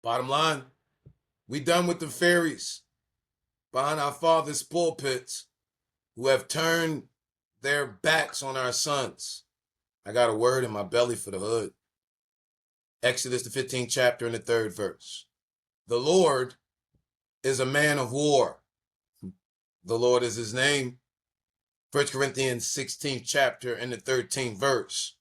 Bottom line, we done with the fairies behind our father's pulpits who have turned their backs on our sons. I got a word in my belly for the hood. Exodus, the 15th chapter and the 3rd verse. The Lord is a man of war. The Lord is his name. 1 Corinthians 16th chapter and the 13th verse.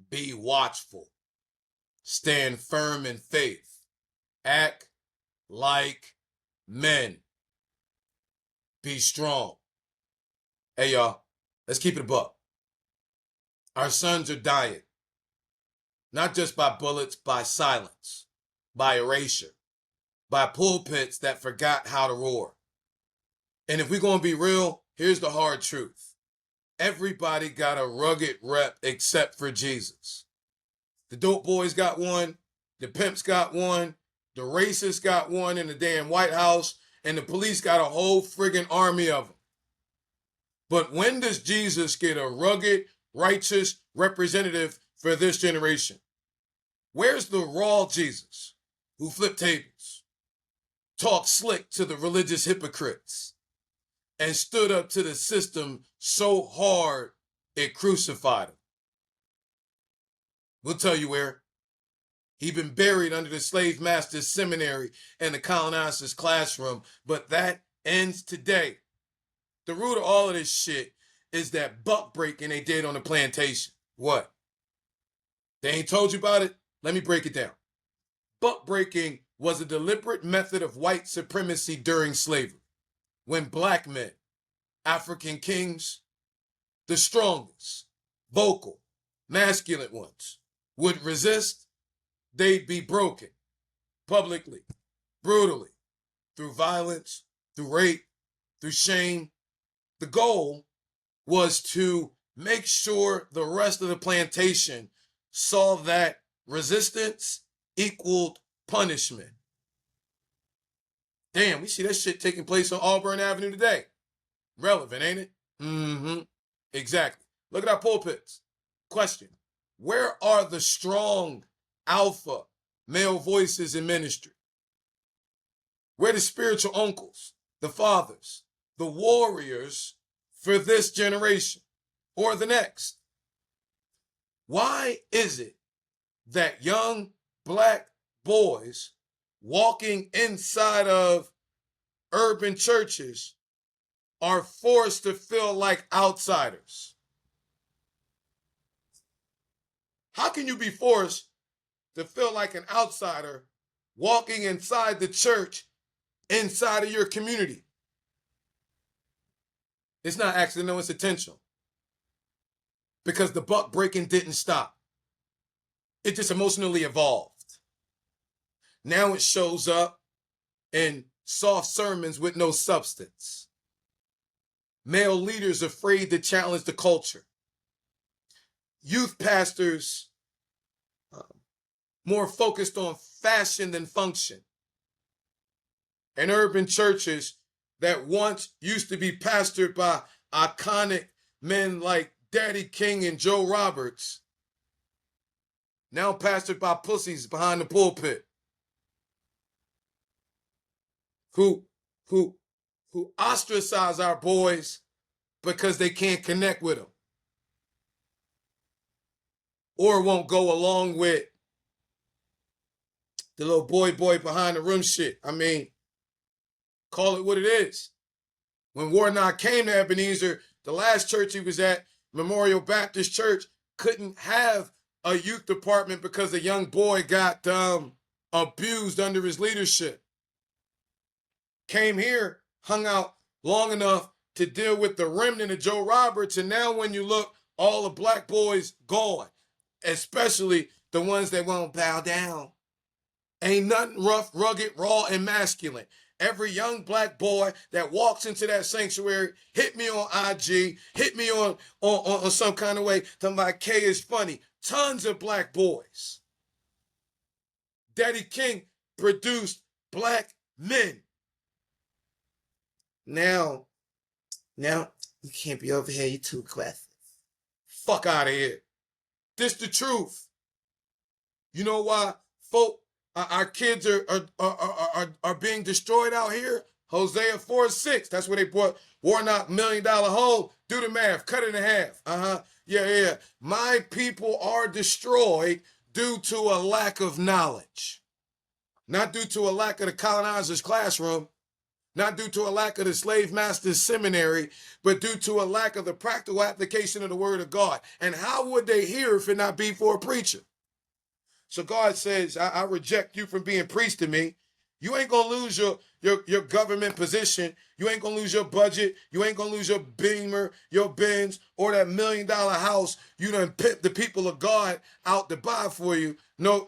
Be watchful. Stand firm in faith. Act like men. Be strong. Hey, y'all, let's keep it a buck. Our sons are dying. Not just by bullets, by silence, by erasure, by pulpits that forgot how to roar. And if we're going to be real, here's the hard truth. Everybody got a rugged rep except for Jesus. The dope boys got one, the pimps got one, the racists got one in the damn White House, and the police got a whole friggin' army of them. But when does Jesus get a rugged, righteous representative for this generation? Where's the raw Jesus who flipped tables, talked slick to the religious hypocrites, and stood up to the system so hard it crucified him? We'll tell you where. He'd been buried under the slave master's seminary and the colonizer's classroom, but that ends today. The root of all of this shit is that buck breaking they did on the plantation. What? They ain't told you about it? Let me break it down. Buck breaking was a deliberate method of white supremacy during slavery, when black men, African kings, the strongest, vocal, masculine ones, would resist, they'd be broken publicly, brutally, through violence, through rape, through shame. The goal was to make sure the rest of the plantation saw that resistance equaled punishment. Damn, we see that shit taking place on Auburn Avenue today. Relevant, ain't it? Mm-hmm. Exactly. Look at our pulpits. Question: where are the strong alpha male voices in ministry? Where are the spiritual uncles, the fathers, the warriors for this generation or the next? Why is it that young black boys walking inside of urban churches are forced to feel like outsiders? How can you be forced to feel like an outsider walking inside the church inside of your community? It's not accidental, it's intentional. Because the buck breaking didn't stop. It just emotionally evolved. Now it shows up in soft sermons with no substance. Male leaders afraid to challenge the culture. Youth pastors more focused on fashion than function. And urban churches that once used to be pastored by iconic men like Daddy King and Joe Roberts, now pastored by pussies behind the pulpit, who ostracize our boys because they can't connect with them or won't go along with the little boy behind the room shit. I mean, call it what it is. When Warnock came to Ebenezer, the last church he was at, Memorial Baptist Church, couldn't have a youth department because a young boy got abused under his leadership. Came here, hung out long enough to deal with the remnant of Joe Roberts, and now when you look, all the black boys gone, especially the ones that won't bow down. Ain't nothing rough, rugged, raw, and masculine. Every young black boy that walks into that sanctuary, hit me on IG, hit me on some kind of way, talking about K is funny. Tons of black boys. Daddy King produced black men. Now, you can't be over here, you too aggressive. Fuck out of here. This the truth. You know why folk Our kids are being destroyed out here. Hosea 4:6. That's where they bought Warnock $1 million hole. Do the math. Cut it in half. Yeah. My people are destroyed due to a lack of knowledge. Not due to a lack of the colonizer's classroom. Not due to a lack of the slave master's seminary, but due to a lack of the practical application of the word of God. And how would they hear if it not be for a preacher? So God says, I reject you from being priest to me. You ain't going to lose your government position. You ain't going to lose your budget. You ain't going to lose your Beamer, your Benz, or that $1 million house you done pimped the people of God out to buy for you. No.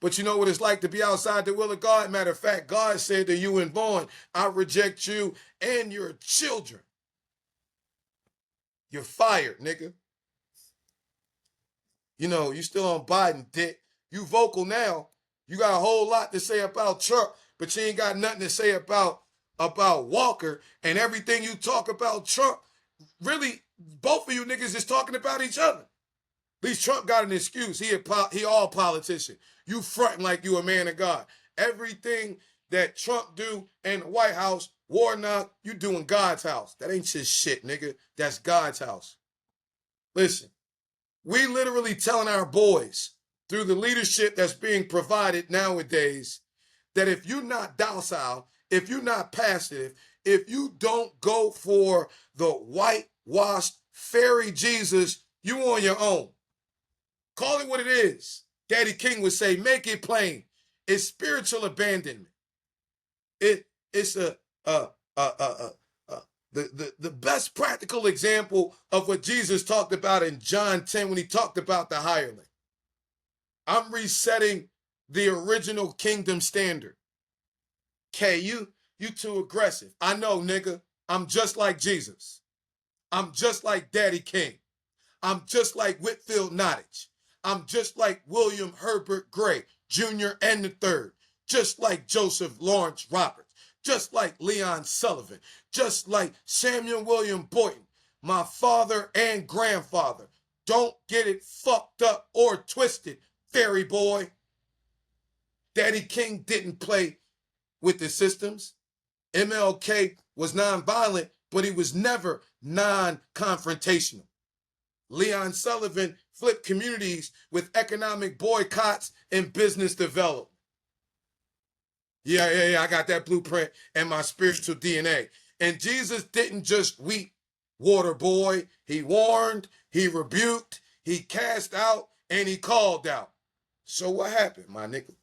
But you know what it's like to be outside the will of God? Matter of fact, God said to you and Vaughn, I reject you and your children. You're fired, nigga. You know, you still on Biden, dick. You vocal now. You got a whole lot to say about Trump, but you ain't got nothing to say about Walker. And everything you talk about Trump, really, both of you niggas is talking about each other. At least Trump got an excuse. He all politician. You fronting like you a man of God. Everything that Trump do in the White House, Warnock, you doing God's house. That ain't just shit, nigga. That's God's house. Listen, we literally telling our boys through the leadership that's being provided nowadays that if you're not docile, if you're not passive, if you don't go for the whitewashed fairy Jesus, you on your own. Call it what it is. Daddy King would say, make it plain. It's spiritual abandonment. It's the best practical example of what Jesus talked about in John 10 when he talked about the hireling. I'm resetting the original kingdom standard. K, you too aggressive. I know, nigga. I'm just like Jesus. I'm just like Daddy King. I'm just like Whitfield Nottage. I'm just like William Herbert Gray, Jr. and the Third. Just like Joseph Lawrence Roberts. Just like Leon Sullivan. Just like Samuel William Boynton. My father and grandfather. Don't get it fucked up or twisted, fairy boy. Daddy King didn't play with the systems. MLK was nonviolent, but he was never non-confrontational. Leon Sullivan flipped communities with economic boycotts and business development. Yeah, I got that blueprint and my spiritual DNA. And Jesus didn't just weep, water boy. He warned, he rebuked, he cast out, and he called out. So what happened, my nigga?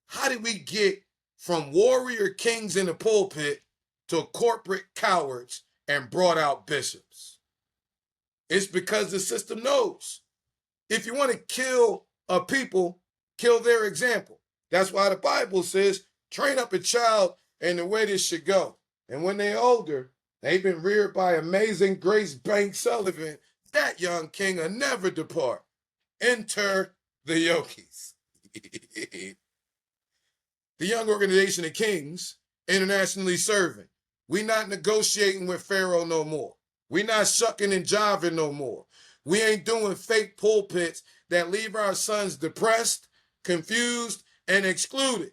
How did we get from warrior kings in the pulpit to corporate cowards and brought out bishops? It's because the system knows. If you want to kill a people, kill their example. That's why the Bible says, train up a child in the way they should go. And when they're older, they've been reared by amazing Grace Banks Sullivan. That young king will never depart. Enter the Y.O.K.I.S. The young organization of kings, internationally serving. We not negotiating with Pharaoh no more. We not shucking and jiving no more. We ain't doing fake pulpits that leave our sons depressed, confused, and excluded.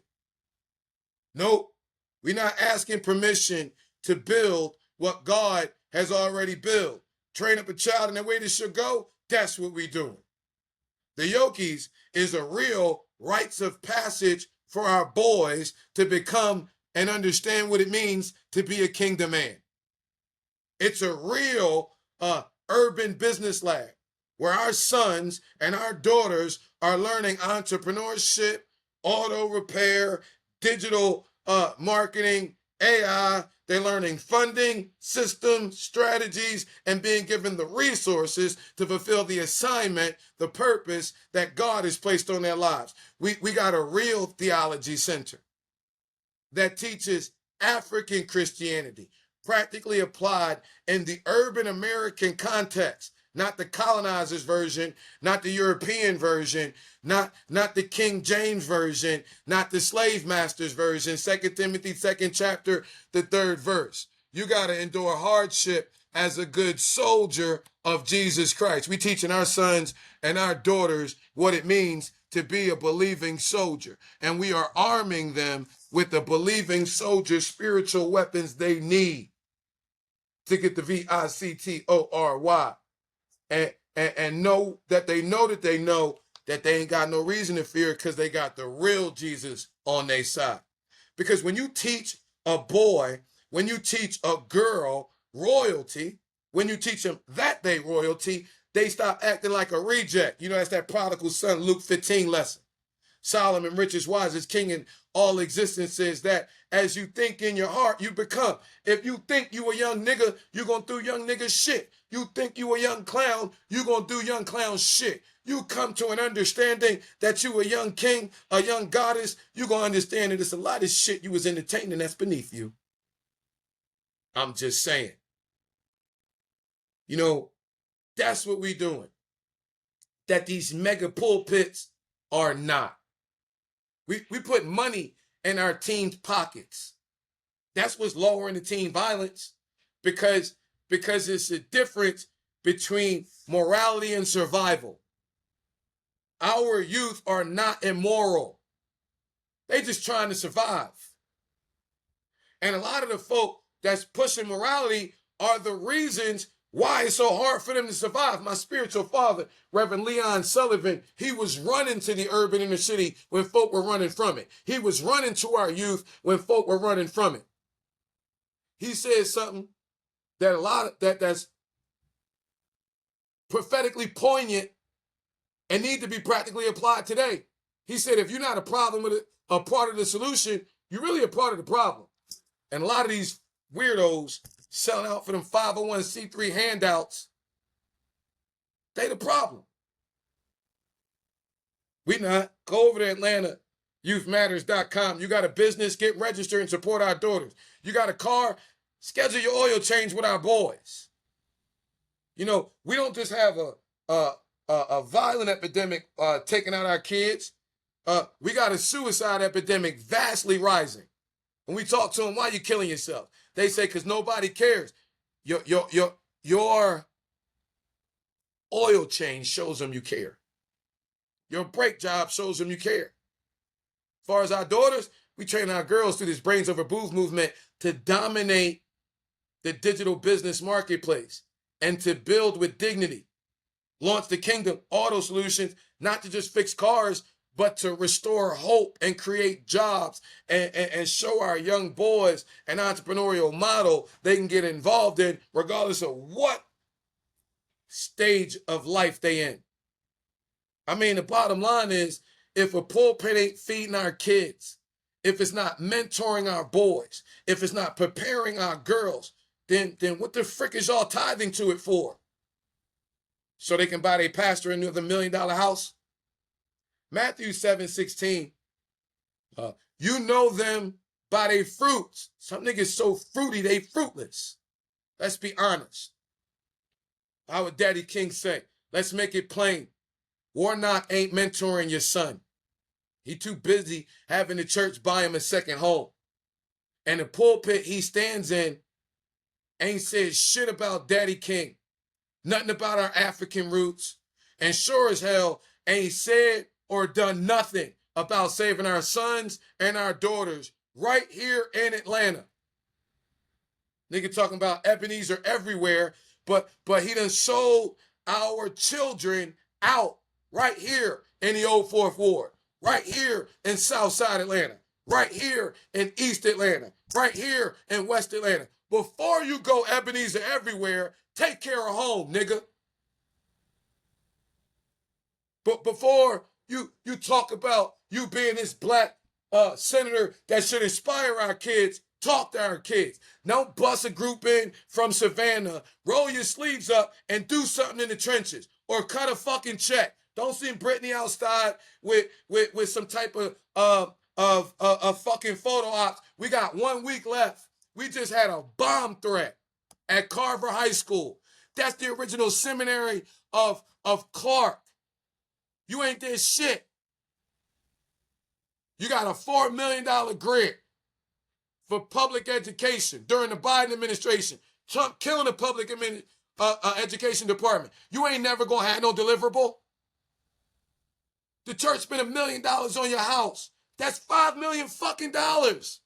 Nope. We not asking permission to build what God has already built. Train up a child in the way they should go. That's what we doing. The Y.O.K.I.S is a real rites of passage for our boys to become and understand what it means to be a kingdom man. It's a real urban business lab where our sons and our daughters are learning entrepreneurship, auto repair, digital marketing, AI. They're learning funding, systems, strategies, and being given the resources to fulfill the assignment, the purpose that God has placed on their lives. We got a real theology center that teaches African Christianity, practically applied in the urban American context, not the colonizer's version, not the European version, not the King James version, not the slave master's version, 2 Timothy 2nd chapter, the 3rd verse. You got to endure hardship as a good soldier of Jesus Christ. We teaching our sons and our daughters what it means to be a believing soldier. And we are arming them with the believing soldier spiritual weapons they need to get the victory. And know that they know that they know that they ain't got no reason to fear because they got the real Jesus on their side. Because when you teach a boy, when you teach a girl royalty, when you teach them that they royalty, they stop acting like a reject. You know, that's that prodigal son, Luke 15 lesson. Solomon, richest, wisest king in all existence, says that as you think in your heart, you become. If you think you a young nigga, you gonna do young nigga shit. You think you a young clown, you gonna do young clown shit. You come to an understanding that you a young king, a young goddess, you gonna understand that it's a lot of shit you was entertaining that's beneath you. I'm just saying. You know, that's what we doing. That these mega pulpits are not. We put money in our teens' pockets. That's what's lowering the teen violence because it's a difference between morality and survival. Our youth are not immoral. They just trying to survive. And a lot of the folk that's pushing morality are the reasons why it's so hard for them to survive. My spiritual father, Reverend Leon Sullivan, he was running to the urban inner city when folk were running from it. He was running to our youth when folk were running from it. He said something that that's prophetically poignant and need to be practically applied today. He said, if you're not a problem with it, a part of the solution, you're really a part of the problem. And a lot of these weirdos selling out for them 501c3 handouts, they the problem. We not. Go over to Atlanta, youthmatters.com. You got a business, get registered and support our daughters. You got a car, schedule your oil change with our boys. You know, we don't just have a violent epidemic taking out our kids. We got a suicide epidemic vastly rising. When we talk to them, why are you killing yourself? They say, because nobody cares. Your oil change shows them you care. Your brake job shows them you care. As far as our daughters, we train our girls through this Brains Over Booth movement to dominate the digital business marketplace and to build with dignity. Launch the Kingdom Auto Solutions, not to just fix cars, but to restore hope and create jobs and show our young boys an entrepreneurial model they can get involved in regardless of what stage of life they in. I mean, the bottom line is, if a pulpit ain't feeding our kids, if it's not mentoring our boys, if it's not preparing our girls, then what the frick is y'all tithing to it for? So they can buy their pastor another $1 million house? Matthew 7:16, you know them by their fruits. Some niggas so fruity, they fruitless. Let's be honest. How would Daddy King say? Let's make it plain. Warnock ain't mentoring your son. He too busy having the church buy him a second home. And the pulpit he stands in ain't said shit about Daddy King. Nothing about our African roots. And sure as hell ain't said or done nothing about saving our sons and our daughters right here in Atlanta. Nigga talking about Ebenezer everywhere, but he done sold our children out right here in the old Fourth Ward, right here in Southside Atlanta, right here in East Atlanta, right here in West Atlanta. Before you go Ebenezer everywhere, take care of home, nigga. But before you talk about you being this black senator that should inspire our kids, talk to our kids. Don't bust a group in from Savannah. Roll your sleeves up and do something in the trenches or cut a fucking check. Don't send Brittany outside with some type of fucking photo ops. We got 1 week left. We just had a bomb threat at Carver High School. That's the original seminary of Clark. You ain't did shit. You got a $4 million grant for public education during the Biden administration. Trump killing the public education department. You ain't never gonna have no deliverable. The church spent $1 million on your house. That's $5 million fucking dollars.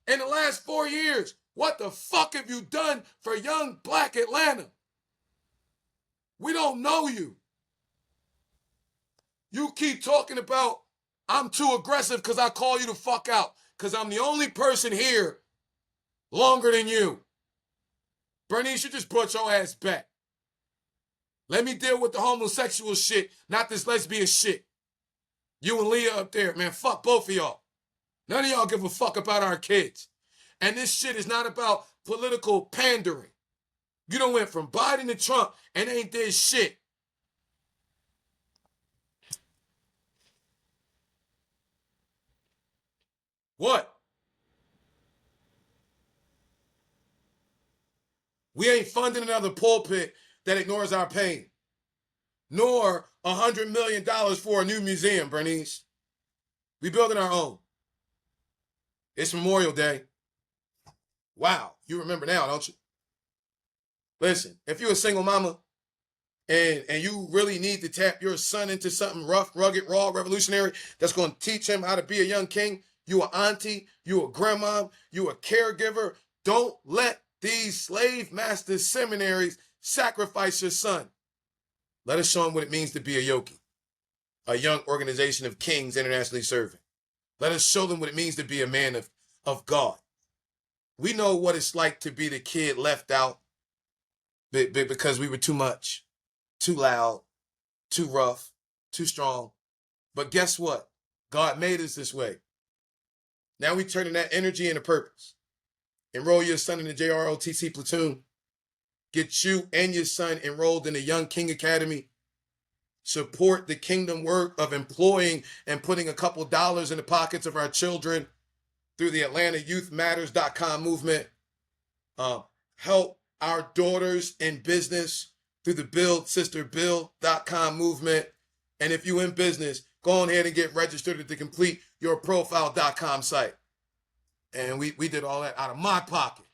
In the last 4 years, what the fuck have you done for young black Atlanta? We don't know you. You keep talking about I'm too aggressive because I call you the fuck out because I'm the only person here longer than you. Bernice, you just brought your ass back. Let me deal with the homosexual shit, not this lesbian shit. You and Leah up there, man, fuck both of y'all. None of y'all give a fuck about our kids. And this shit is not about political pandering. You done went from Biden to Trump and ain't did shit. What? We ain't funding another pulpit that ignores our pain. Nor $100 million for a new museum, Bernice. We building our own. It's Memorial Day. Wow, you remember now, don't you? Listen, if you're a single mama and you really need to tap your son into something rough, rugged, raw, revolutionary that's going to teach him how to be a young king, you an auntie, you a grandma, you a caregiver, don't let these slave master seminaries sacrifice your son. Let us show him what it means to be a Y.O.K.I.S, a young organization of kings internationally serving. Let us show them what it means to be a man of God. We know what it's like to be the kid left out because we were too much, too loud, too rough, too strong. But guess what? God made us this way. Now we turning that energy into purpose. Enroll your son in the JROTC platoon. Get you and your son enrolled in the Young King Academy. Support the kingdom work of employing and putting a couple dollars in the pockets of our children through the AtlantaYouthMatters.com movement. Help our daughters in business through the BuildSisterBuild.com movement. And if you're in business, go on ahead and get registered at the CompleteYourProfile.com site. And we did all that out of my pocket,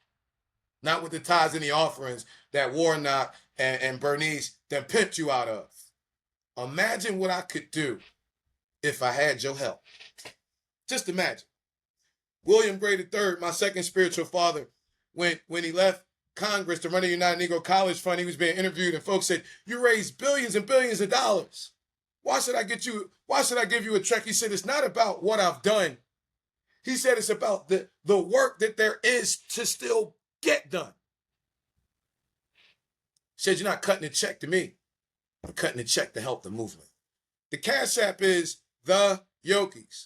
not with the tithes and the offerings that Warnock and Bernice then pimped you out of. Imagine what I could do if I had your help. Just imagine. William Gray III, my second spiritual father, when he left Congress to run the United Negro College Fund, he was being interviewed and folks said, you raised billions and billions of dollars. Why should I give you a check? He said, it's not about what I've done. He said, it's about the work that there is to still get done. He said, you're not cutting a check to me. I'm cutting a check to help the movement. The Cash App is the Y.O.K.I.S.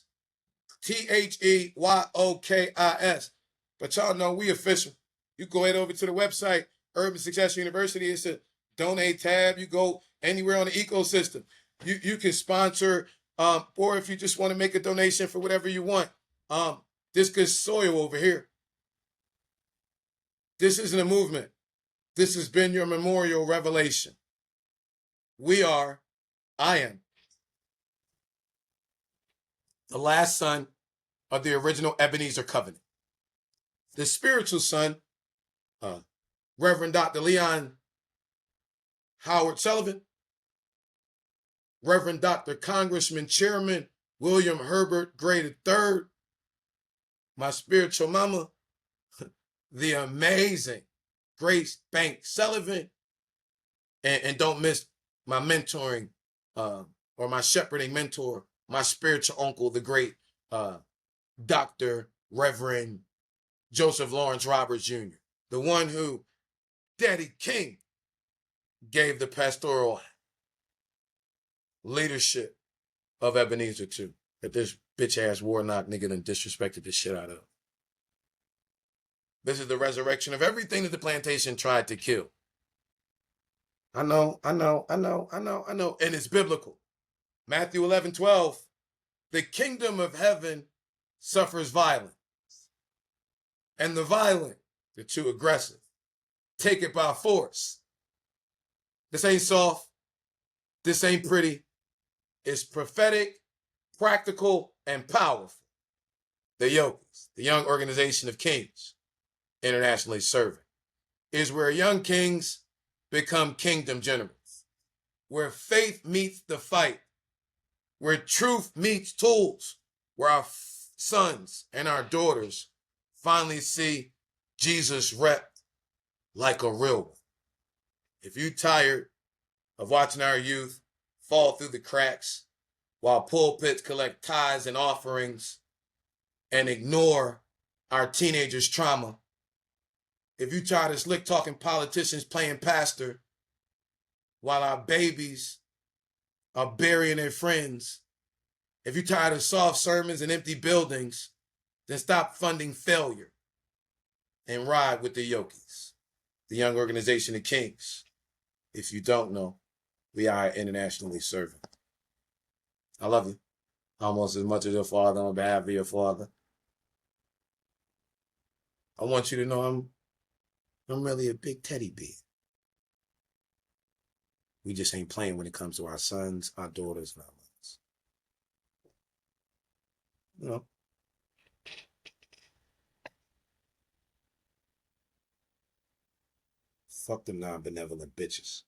TheYOKIS. But y'all know we official. You go head over to the website, Urban Success University. It's a donate tab. You go anywhere on the ecosystem. You can sponsor, or if you just want to make a donation for whatever you want. This good soil over here. This isn't a movement. This has been your memorial revelation. I am the last son of the original Ebenezer covenant. The spiritual son, Reverend Dr. Leon Howard Sullivan, Reverend Dr. Congressman Chairman William Herbert Gray III, my spiritual mama, the amazing Grace Banks Sullivan, and don't miss my mentoring or my shepherding mentor, my spiritual uncle, the great Dr. Reverend Joseph Lawrence Roberts Jr., the one who Daddy King gave the pastoral leadership of Ebenezer to, that this bitch-ass Warnock nigga done disrespected the shit out of. This is the resurrection of everything that the plantation tried to kill. I know. And it's biblical. Matthew 11:12, the kingdom of heaven suffers violence. And the violent, the too aggressive, take it by force. This ain't soft. This ain't pretty. It's prophetic, practical, and powerful. The Y.O.K.I.S, the Young Organization of Kings, internationally serving, is where young kings become kingdom generals, where faith meets the fight, where truth meets tools, where our sons and our daughters finally see Jesus rep like a real one. If you're tired of watching our youth fall through the cracks while pulpits collect tithes and offerings and ignore our teenagers' trauma, if you tired of slick talking politicians playing pastor while our babies are burying their friends, if you're tired of soft sermons and empty buildings, then stop funding failure and ride with the Y.O.K.I.S, the young organization of kings. If you don't know, we are internationally serving. I love you almost as much as your father on behalf of your father. I want you to know I'm really a big teddy bear. We just ain't playing when it comes to our sons, our daughters, and our mothers. You know. Fuck them non-benevolent bitches.